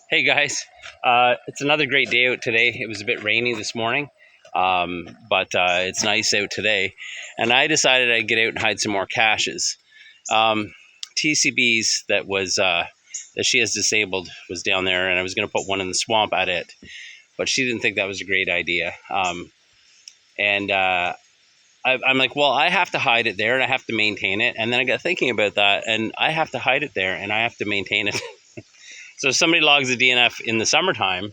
Hey guys, it's another great day out today. It was a bit rainy this morning, but it's nice out today. And I decided I'd get out and hide some more caches. TCB's that she has disabled was down there, and I was going to put one in the swamp at it, but she didn't think that was a great idea. And I'm like, well, I have to hide it there, and I have to maintain it. And then I got thinking about that, and I have to hide it there, and I have to maintain it. So if somebody logs a DNF in the summertime,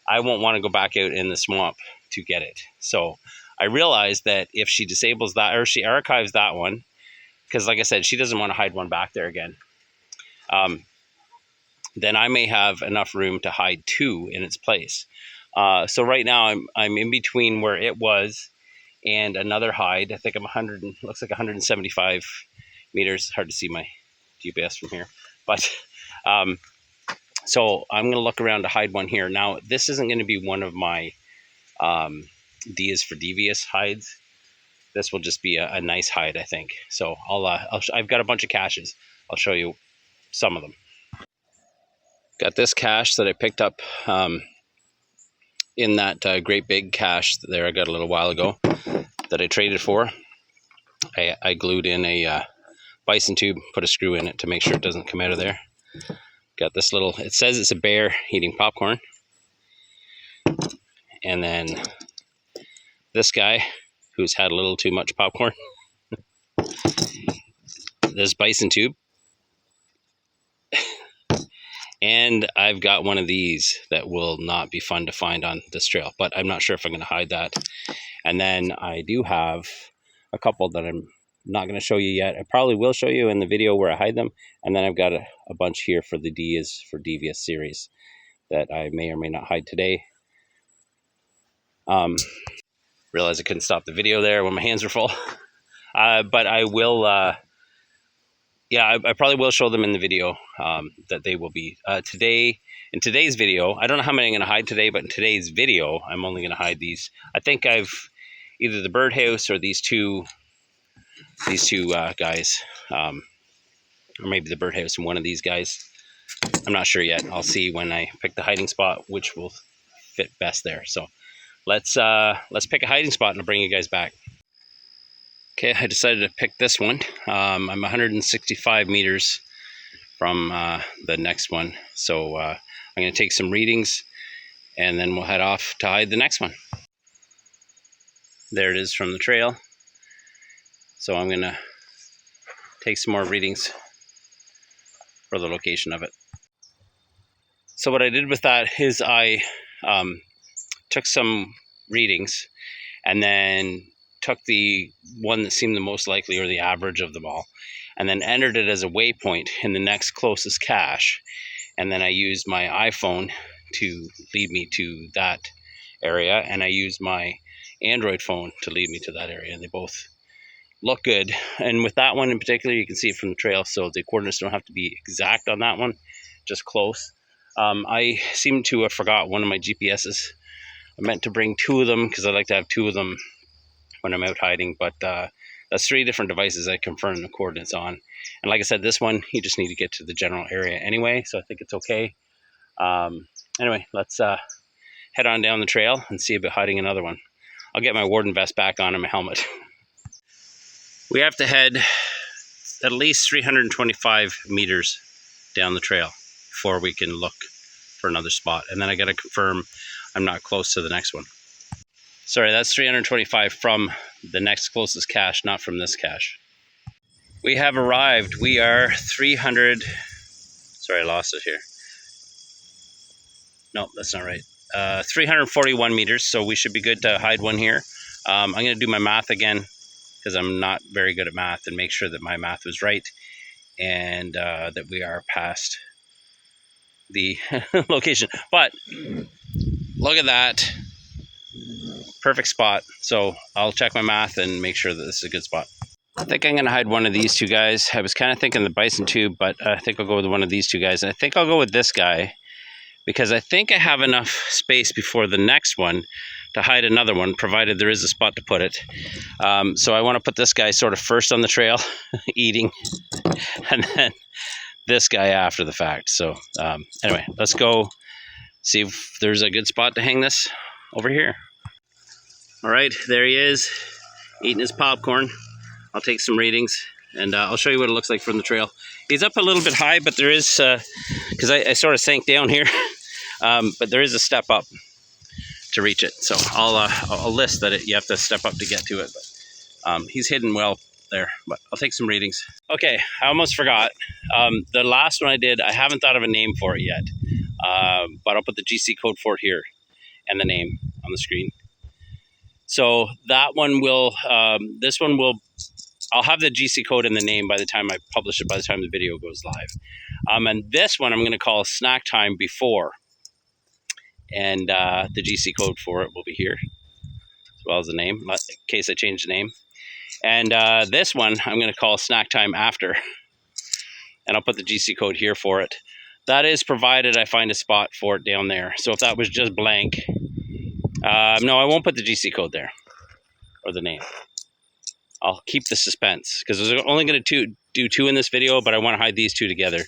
I won't want to go back out in the swamp to get it. So I realized that if she disables that, or she archives that one, because like I said, she doesn't want to hide one back there again, then I may have enough room to hide two in its place. So right now I'm in between where it was and another hide. I think I'm 100, looks like 175 meters. Hard to see my GPS from here, but so I'm going to look around to hide one here. Now, this isn't going to be one of my D is for devious hides. This will just be a nice hide, I think. So I've got a bunch of caches. I'll show you some of them. Got this cache that I picked up in that great big cache there I got a little while ago that I traded for. I glued in a bison tube, put a screw in it to make sure it doesn't come out of there. Got this little, it says it's a bear eating popcorn. And then this guy who's had a little too much popcorn. This bison tube. And I've got one of these that will not be fun to find on this trail, but I'm not sure if I'm going to hide that. And then I do have a couple that I'm not going to show you yet. I probably will show you in the video where I hide them. And then I've got a bunch here for the D is for devious series that I may or may not hide today. Realized I couldn't stop the video there when my hands were full. But I will, yeah, I probably will show them in the video that they will be. Today, in today's video, I don't know how many I'm going to hide today, but in today's video, I'm only going to hide these. I think I've either the birdhouse or these two guys, or maybe the birdhouse and one of these guys. I'm not sure yet. I'll see when I pick the hiding spot, which will fit best there. So let's pick a hiding spot and I'll bring you guys back. Okay, I decided to pick this one. I'm 165 meters from the next one. So I'm going to take some readings and then we'll head off to hide the next one. There it is from the trail. So I'm going to take some more readings for the location of it. So what I did with that is I took some readings and then took the one that seemed the most likely or the average of them all and then entered it as a waypoint in the next closest cache. And then I used my iPhone to lead me to that area, and I used my Android phone to lead me to that area, and they both look good. And with that one in particular, you can see it from the trail, so the coordinates don't have to be exact on that one, just close. I seem to have forgot one of my GPSs. I meant to bring two of them because I like to have two of them when I'm out hiding, but that's 3 different devices I confirm the coordinates on. And like I said, this one, you just need to get to the general area anyway, so I think it's okay. Anyway, let's head on down the trail and see about hiding another one. I'll get my warden vest back on and my helmet. We have to head at least 325 meters down the trail before we can look for another spot. And then I got to confirm I'm not close to the next one. Sorry, that's 325 from the next closest cache, not from this cache. We have arrived. We are 300, sorry, I lost it here. No, that's not right. 341 meters, so we should be good to hide one here. I'm going to do my math again because I'm not very good at math, and make sure that my math was right and that we are past the location. But look at that. Perfect spot. So I'll check my math and make sure that this is a good spot. I think I'm going to hide one of these two guys. I was kind of thinking the bison tube, but I think I'll go with one of these two guys. And I think I'll go with this guy because I think I have enough space before the next one to hide another one, provided there is a spot to put it. So I want to put this guy sort of first on the trail, eating, and then this guy after the fact. So anyway, let's go see if there's a good spot to hang this over here. All right, there he is, eating his popcorn. I'll take some readings, and I'll show you what it looks like from the trail. He's up a little bit high, but there is, because I sort of sank down here, but there is a step up to reach it. So I'll list that you have to step up to get to it. But he's hidden well there, but I'll take some readings. Okay, I almost forgot. The last one I did, I haven't thought of a name for it yet, but I'll put the GC code for it here and the name on the screen. So that one will, this one will, I'll have the GC code and the name by the time I publish it, by the time the video goes live. And this one I'm going to call Snack Time Before. And the GC code for it will be here, as well as the name, in case I change the name. And this one I'm going to call Snack Time After. And I'll put the GC code here for it. That is provided I find a spot for it down there. So if that was just blank, no, I won't put the GC code there, or the name. I'll keep the suspense, because I was only going to do two in this video, but I want to hide these two together.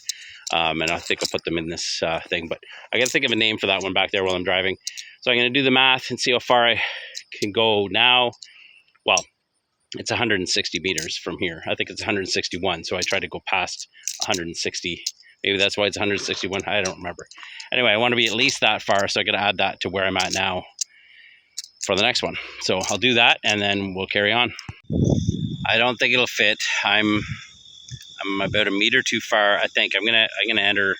And I think I'll put them in this thing. But I got to think of a name for that one back there while I'm driving. So I'm going to do the math and see how far I can go now. Well, it's 160 meters from here. I think it's 161, so I try to go past 160. Maybe that's why it's 161. I don't remember. Anyway, I want to be at least that far, so I got to add that to where I'm at now for the next one. So I'll do that, and then we'll carry on. I don't think it'll fit. I'm about a meter too far. I think I'm gonna enter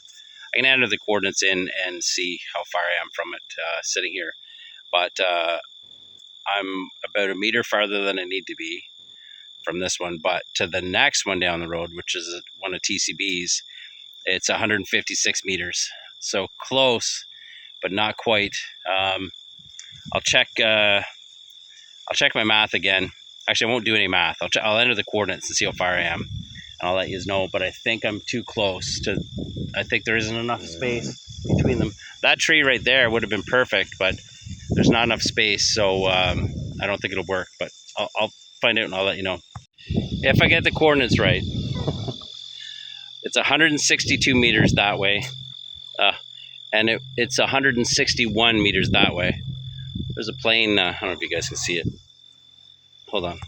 the coordinates in and see how far I am from it sitting here. But I'm about a meter farther than I need to be from this one. But to the next one down the road, which is one of TCB's, it's 156 meters. So close, but not quite. I'll check my math again. Actually, I won't do any math. I'll enter the coordinates and see how far I am, and I'll let you know. But I think I'm too close to. I think there isn't enough space between them. That tree right there would have been perfect, but there's not enough space, so I don't think it'll work. But I'll find out and I'll let you know if I get the coordinates right. It's 162 meters that way, and it's 161 meters that way. There's a plane. I don't know if you guys can see it. Hold on.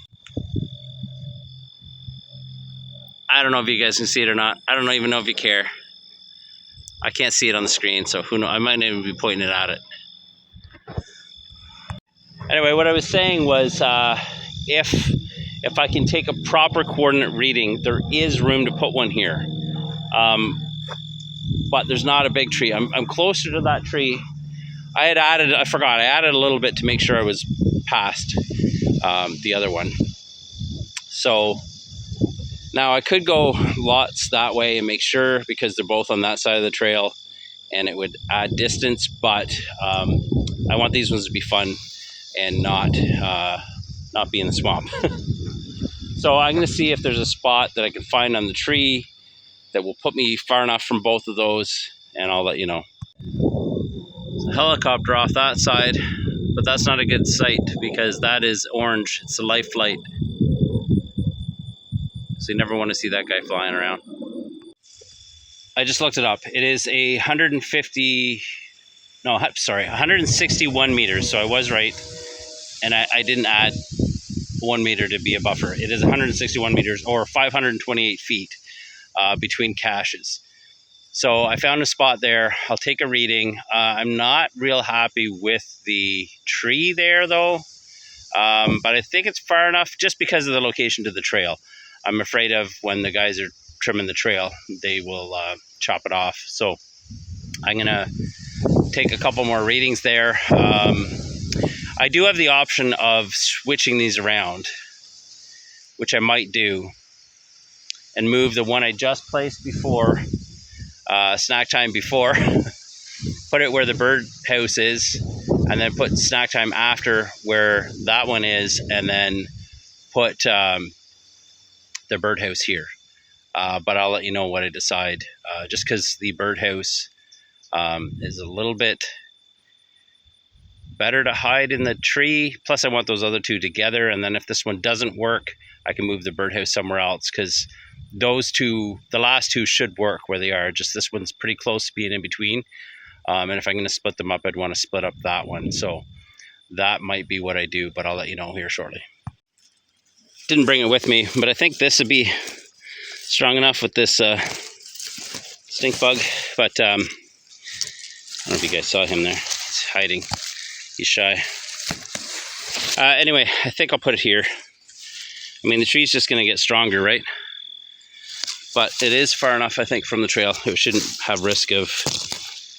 I don't know if you guys can see it or not. I don't even know if you care. I can't see it on the screen, so who knows? I might not even be pointing it at it. Anyway, what I was saying was if I can take a proper coordinate reading, there is room to put one here. But there's not a big tree. I'm closer to that tree. I added a little bit to make sure I was past the other one. So now I could go lots that way and make sure, because they're both on that side of the trail, and it would add distance, but I want these ones to be fun and not be in the swamp. So I'm going to see if there's a spot that I can find on the tree that will put me far enough from both of those, and I'll let you know. There's a helicopter off that side, but that's not a good sight because that is orange. It's a life flight. So you never want to see that guy flying around. I just looked it up. It is 161 meters. So I was right. And I didn't add 1 meter to be a buffer. It is 161 meters or 528 feet between caches. So I found a spot there. I'll take a reading. I'm not real happy with the tree there though. But I think it's far enough just because of the location to the trail. I'm afraid of when the guys are trimming the trail, they will chop it off. So I'm gonna take a couple more readings there. I do have the option of switching these around, which I might do, and move the one I just placed before, Snack Time Before, put it where the birdhouse is, and then put Snack Time After where that one is, and then put the birdhouse here. But I'll let you know what I decide, just because the birdhouse is a little bit better to hide in the tree. Plus I want those other two together, and then if this one doesn't work, I can move the birdhouse somewhere else, because those two, the last two should work where they are. Just this one's pretty close to being in between. And if I'm going to split them up, I'd want to split up that one. So that might be what I do, but I'll let you know here shortly. Didn't bring it with me, but I think this would be strong enough with this stink bug. But I don't know if you guys saw him there. He's hiding. He's shy. Anyway, I think I'll put it here. I mean, the tree's just going to get stronger, right? But it is far enough, I think, from the trail. It shouldn't have risk of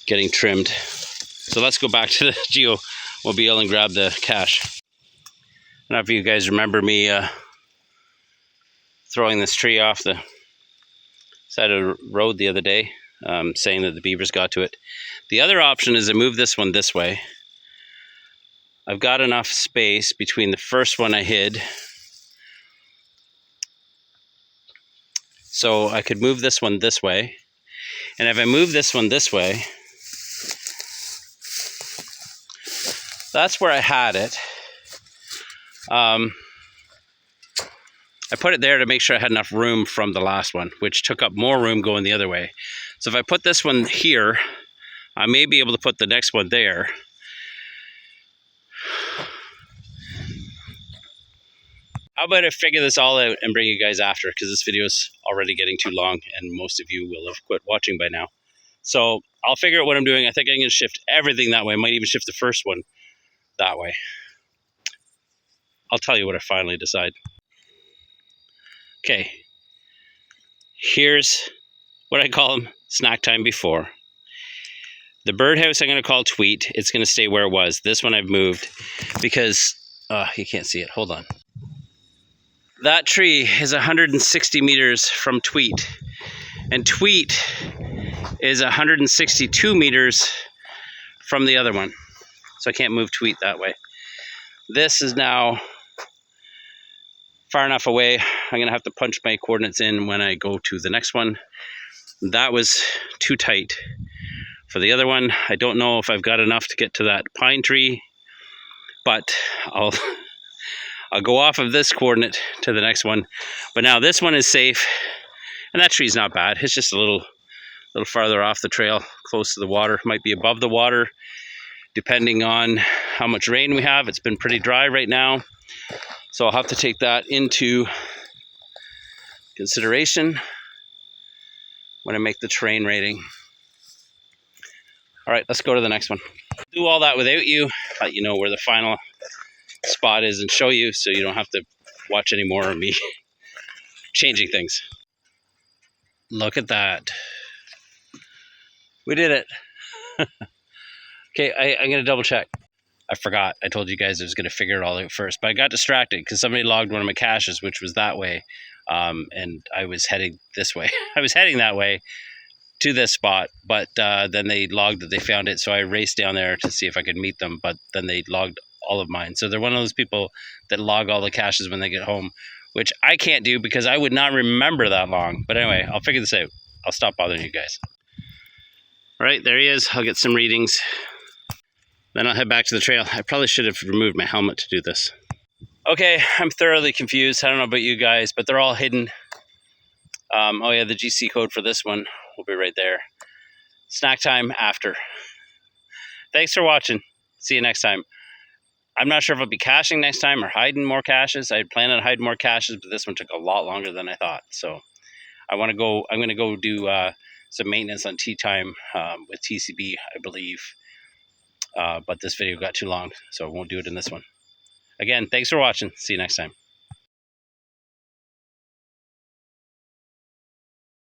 getting trimmed. So let's go back to the Geomobile and grab the cache. I don't know if you guys remember me throwing this tree off the side of the road the other day, saying that the beavers got to it. The other option is to move this one this way. I've got enough space between the first one I hid, so I could move this one this way. And if I move this one this way, that's where I had it. I put it there to make sure I had enough room from the last one, which took up more room going the other way. So if I put this one here, I may be able to put the next one there. How about I figure this all out and bring you guys after, because this video is already getting too long and most of you will have quit watching by now. So I'll figure out what I'm doing. I think I'm going to shift everything that way. I might even shift the first one that way. I'll tell you what I finally decide. Okay, here's what I call them snack time before. The birdhouse I'm going to call Tweet. It's going to stay where it was. This one I've moved because, you can't see it. Hold on. That tree is 160 meters from Tweet. And Tweet is 162 meters from the other one. So I can't move Tweet that way. This is now far enough away. I'm going to have to punch my coordinates in when I go to the next one. That was too tight for the other one. I don't know if I've got enough to get to that pine tree, but I'll go off of this coordinate to the next one. But now this one is safe, and that tree's not bad. It's just a little farther off the trail, close to the water. Might be above the water, depending on how much rain we have. It's been pretty dry right now, so I'll have to take that into consideration when I make the terrain rating. All right, let's go to the next one. Do all that without you, let you know where the final spot is and show you, so you don't have to watch any more of me changing things. Look at that. We did it. Okay, I'm going to double check. I forgot. I told you guys I was going to figure it all out first, but I got distracted because somebody logged one of my caches, which was that way, and I was heading this way. I was heading that way to this spot, but then they logged that they found it, so I raced down there to see if I could meet them, but then they logged all of mine. So they're one of those people that log all the caches when they get home, which I can't do because I would not remember that long. But anyway, I'll figure this out. I'll stop bothering you guys. All right, there he is. I'll get some readings. Then I'll head back to the trail. I probably should have removed my helmet to do this. Okay, I'm thoroughly confused. I don't know about you guys, but they're all hidden. Oh yeah, the GC code for this one will be right there. Snack time after. Thanks for watching. See you next time. I'm not sure if I'll be caching next time or hiding more caches. I plan on hiding more caches, but this one took a lot longer than I thought. So I'm going to go do some maintenance on tea time with TCB, I believe. But this video got too long, so I won't do it in this one. Again, thanks for watching. See you next time.